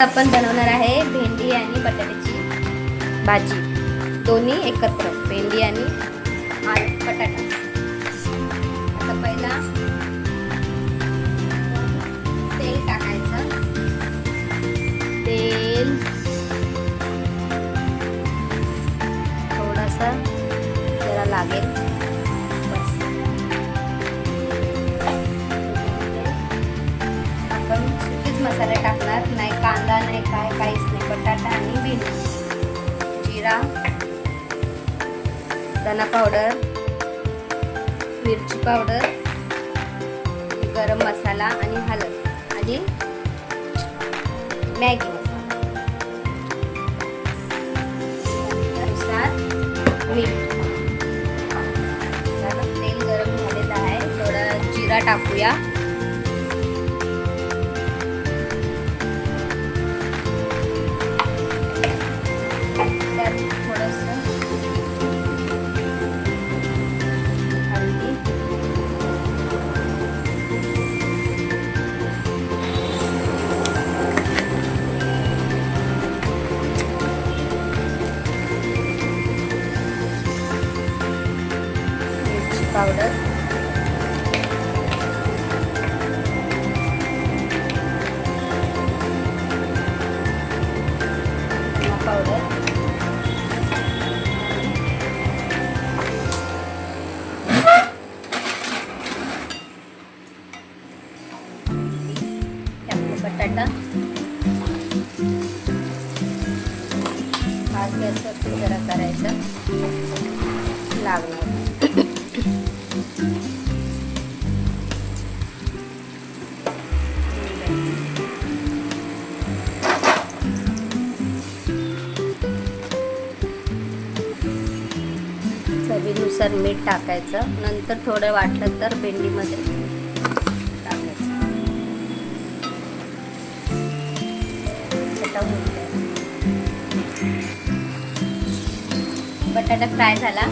आपण बनवणार आहे भेंडी आणि बटाट्याची भाजी, दोन्ही एकत्र, भेंडी आणि बटाटा. आता पहिला तेल टाकायचं. तेल थोडासा जरा लागेल बस. आपण सुकीच मसाले टाकणार, नाही कांदा नाही काहीच नाही. बटाटा आणि भेंडी, जिरा, धना पावडर, मिरची पावडर, गरम मसाला आणि हळद आणि मॅगी मसाला, त्यानुसार मीठ. तेल गरम झालेलं आहे. थोडा जिरा टाकूया. पावडर, पावडर, बटाटा. आज गॅसवरती जरा करायचं लागणार. चवीनुसार मीठ टाकायचं. नंतर थोडं वाटलं तर भेंडीमध्ये टाकायचं. बटाटा फ्राय झाला.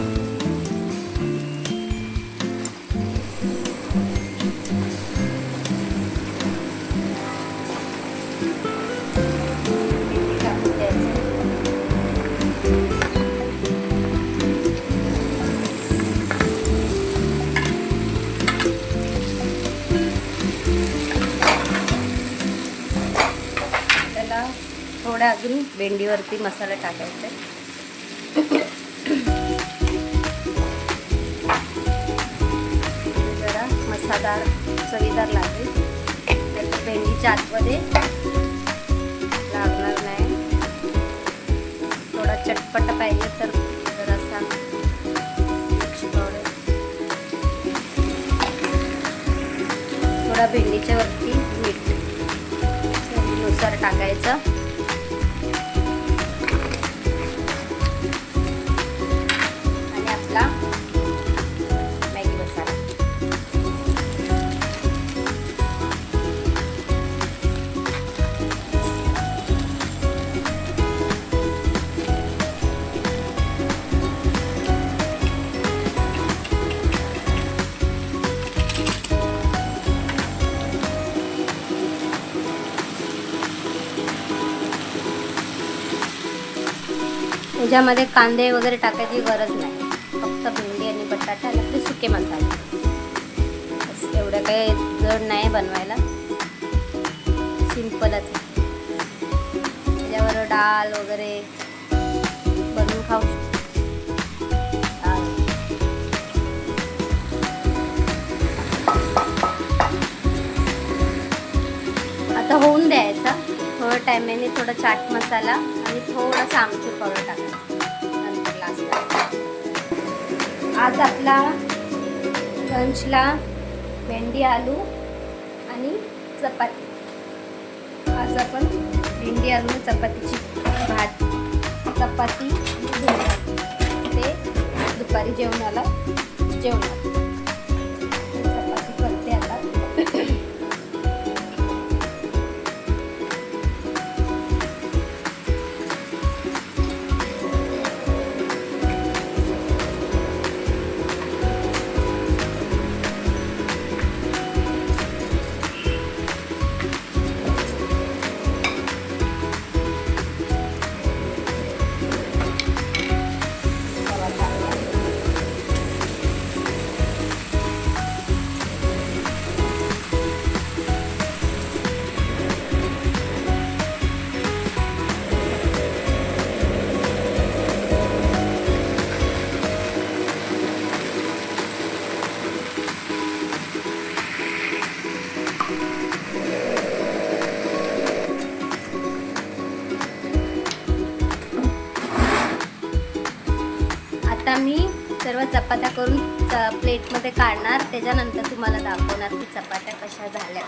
थोडा अजून भेंडीवरती मसाला टाकायचा. जरा मसालेदार चवीदार लागेल. तर भेंडीच्या आतमध्ये लागणार नाही. थोडा चटपट पाहिजे तर जरासा मिरची पावडर, थोडा भेंडीच्या वरती मीठ चवीनुसार टाकायचं. याच्यामध्ये कांदे वगैरे टाकायची गरज नाही. फक्त भेंडी आणि बटाटा आणि सुके मसाले बस. एवढं काही जड नाही बनवायला, सिंपलच आहे. त्याच्यावर डाळ वगैरे बनवून खाऊ शकतो. आता होऊन द्यायचा. थोडं टायमाने थोडा चाट मसाला आणि थोडासा आमचूर पावडर टाकायचा नंतर लास्टला. आज आपला लंचला भेंडी, आलू आणि चपाती. आज आपण भेंडी, आलू चपातीची भाजी, चपाती ते दुपारी जेवणाला चपाती करते आता. सर्व चपात्या करून प्लेटमध्ये काढणार, त्याच्यानंतर तुम्हाला दाखवणार की चपात्या कशा झाल्या.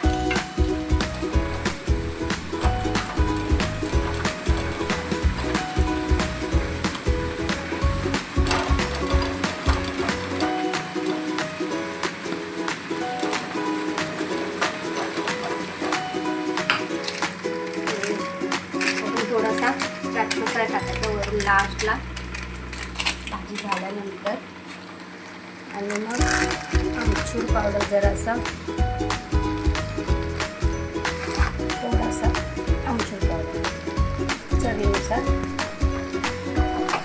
थोडासा चाट मसाला टाकायचा वरून लास्टला भाजी झाल्यानंतर. आणि मग आमचूर पावडर जरासा, थोडासा आमचूर पावडर चवीनुसार.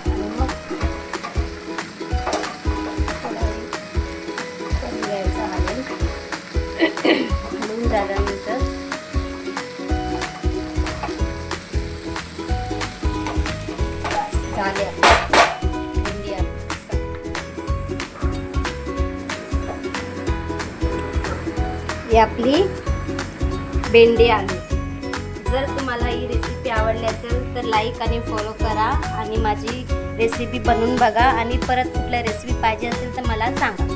आणि मग थोडा करून घ्यायचा हलवून. हलवून झाल्यानंतर झाले भेंडी आलू. ही आपली भेंडी आलू. जर तुम्हाला ही रेसिपी आवडली असेल तर लाईक आणि फॉलो करा आणि माझी रेसिपी बनवून बघा. आणि परत कुठल्या रेसिपी पाहिजे असेल तर मला सांगा.